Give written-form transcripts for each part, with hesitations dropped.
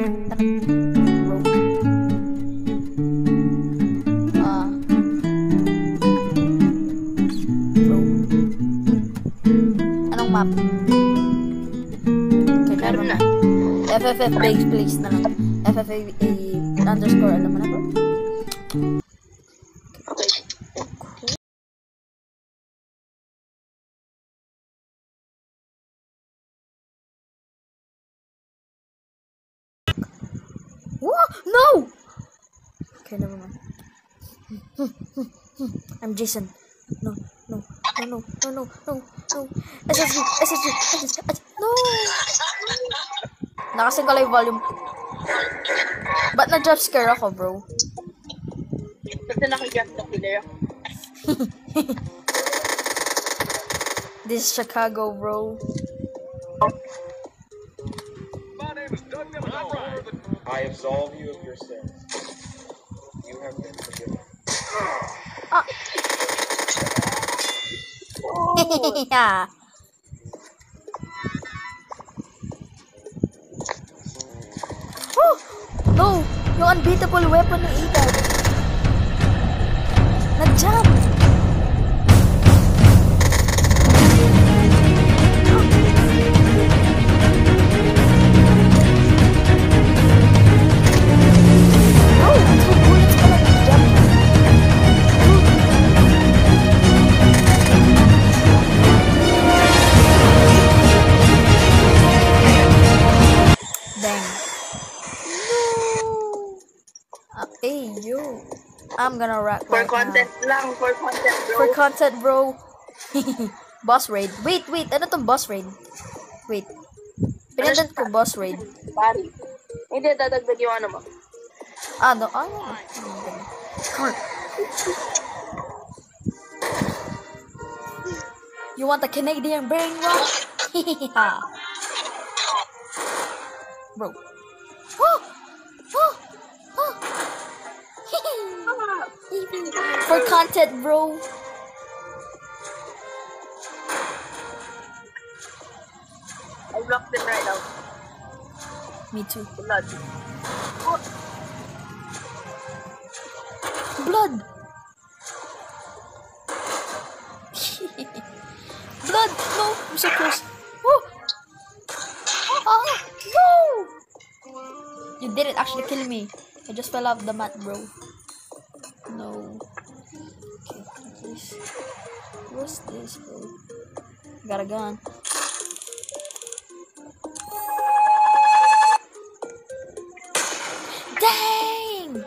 Bro. Bro. Anong map? Okay, meron na. FFF base place na lang. FFA underscore, alam mo na bro? Okay. What? No! Okay, never mind. I'm Jason. No. SSG. No! Nakasing ko lang yung volume. Ba't na-jump scare ako, bro? Kasi nakagap na killer ako. This is Chicago, bro. I absolve you of your sins. You have been forgiven. Yeah. Oh! No! Yung unbeatable weapon ng Ethan. Nag-jump! I'm gonna rock For right content now. lang, for content bro. For content, bro. Boss raid. Wait. Ano tong boss raid? Wait. Pinindot ko boss raid. Pari. Hindi, dadagdag yung ano mo. Ano? You want the Canadian brain rock? Bro. For content, bro. I blocked them right out. Me too. Blood. Blood. Blood. No, I'm so close. Oh. No. You didn't actually kill me. I just fell off the mat, bro. No. Okay, what's this, bro? Got a gun. Dang!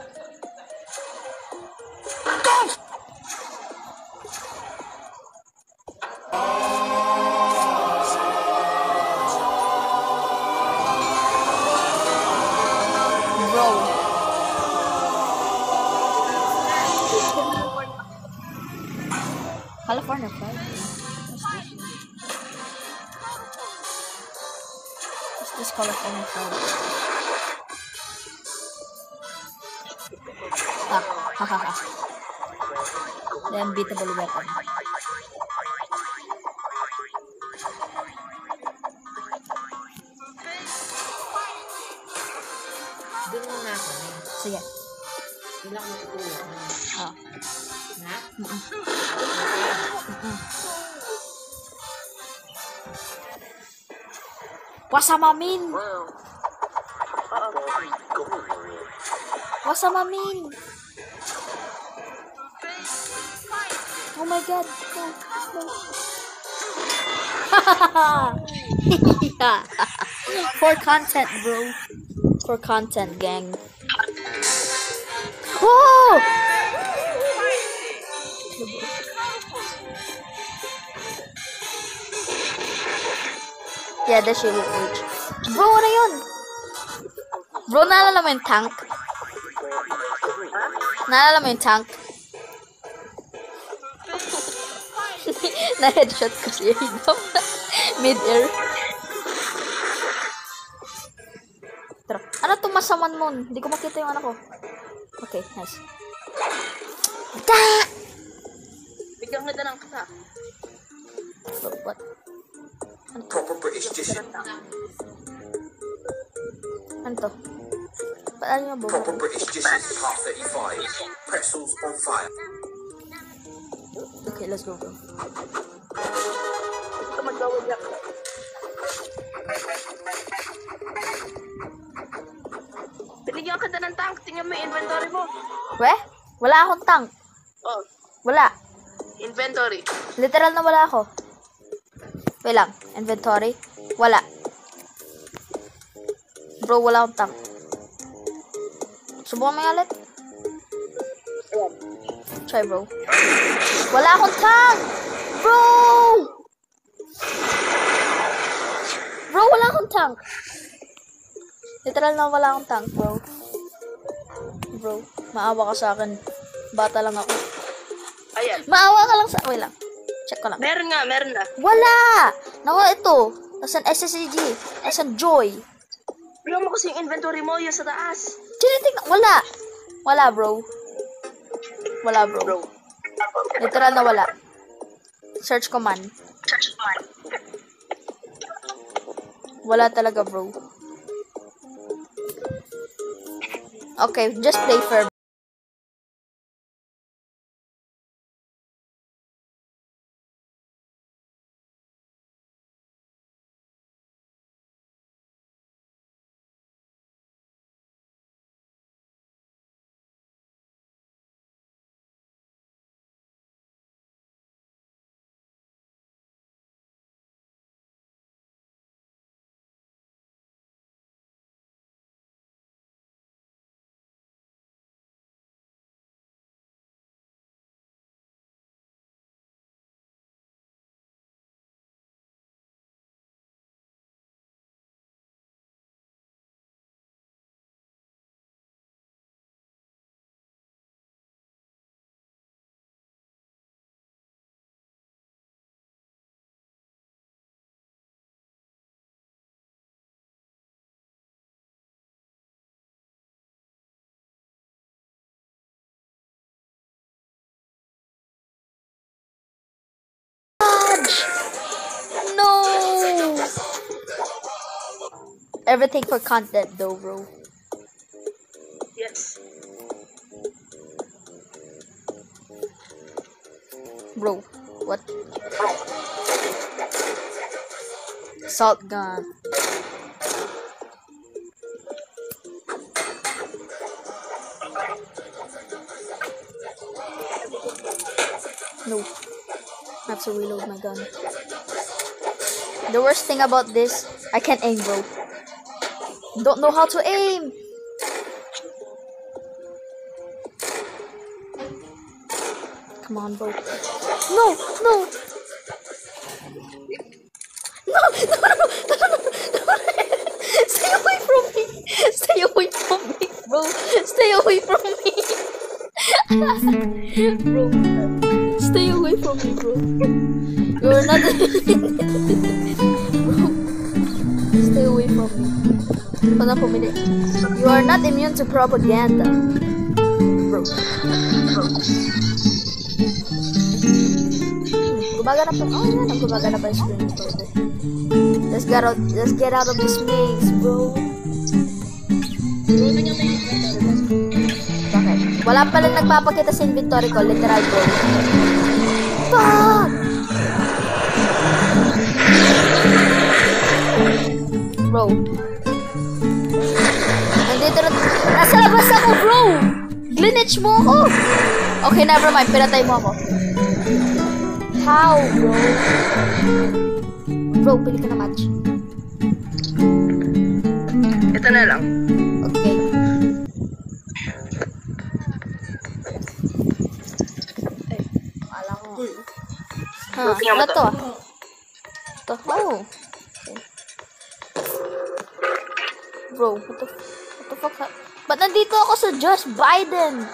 Bro. California Friday. What's this California Friday? Hahaha. The unbeatable weapon. Doon muna ako. Sige. Ilang matutulog. Ah. Na? Wasamamin! Wasamamin! Oh my god! No. For content, bro. For content, gang. Oh! Yeah, that shit will reach. Bro, ano yun? Bro, naalala mo yung tank? Naalala mo yung tank? Na-headshot ko siya. Mid-air. Tara. Ano itong masaman mo? Hindi ko makita yung anak ko. Okay, nice. Bigyan kita ng kata. What? Proper British dish. Ano to? Paano nga ba? Proper British dishes, part 35. Pretzels on fire. Okay, let's go, bro. Ito mag-double-jack. Binigyan ka na ng tank. Tingnan mo yung inventory mo. Weh? Wala akong tank. Oh, Wala. inventory. Literal na wala ako. Wait lang. Inventory. Wala. Bro, wala akong tank. Subukan mo yung ulit. Ayan. Try, bro. Wala akong tank! Bro! Bro, wala akong tank. Literal na wala akong tank, bro. Bro, maawa ka sa akin. Bata lang ako. Ayan. Maawa ka lang sa... Wait lang. Check ko lang. Meron nga, meron na. Wala! Nawala ito. Nasaan SSG? Nasaan Joy? Bigyan mo kasi yung inventory mo, yung sa taas. Tinitignan. Wala. Wala, bro. Wala, bro. Bro. Literal na wala. Search command. Wala talaga, bro. Okay, just play fair. No! Everything for content though, bro. Yes. Bro, what? Salt gun. No. I have to reload my gun. The worst thing about this, I can't aim, bro. Don't know how to aim. Come on, bro. No, no. No, no, no, no, no. Stay away from me. Stay away from me, bro. Stay away from me. Bro, stay away from me, bro. You're not. Bro, stay away from me. Hold on for a minute. You are not immune to propaganda, bro. Gumagana pa. Oh, yan. Gumagana pa yung screen recorder. Let's get out of this maze, bro. Bakit? Wala pala nagpapakita sa inventory ko. Literal, bro. Fuck! Bro. Nandito na. Nasa labas ako, bro! Glitch mo ako! Okay, never mind. Pinatay mo ako. How, bro? Bro, pili ka na match. Ito na lang. Okay. Ay, akala ko. Tingnan mo Ano to? Ito. Oh. Okay. Bro, what the fuck? Ba't nandito ako sa Josh Biden?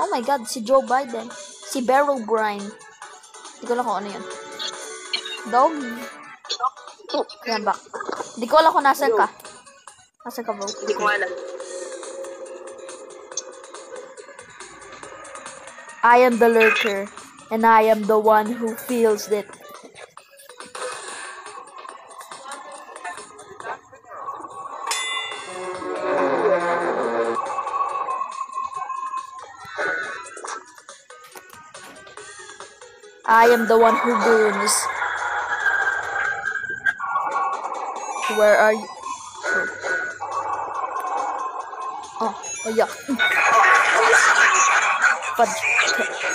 Oh my god, si Joe Biden. Si Barrow Brine. Hindi ko lang kung ano yun. Doggy. Yan ba? Hindi ko alam kung nasan ka. Nasan ka, bro? Hindi ko alam. I am the lurker. And I am the one who feels it. I am the one who burns. Where are you? Oh, yeah. Fudge.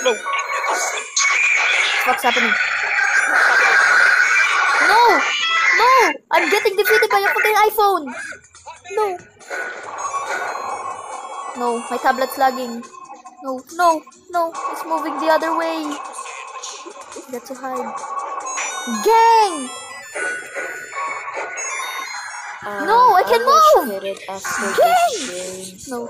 Go. What's happening? No! No! I'm getting defeated by a fucking iPhone! No! No, my tablet's lagging. No, no, no! It's moving the other way. Get to hide. Gang! No, I can move! Gang! No.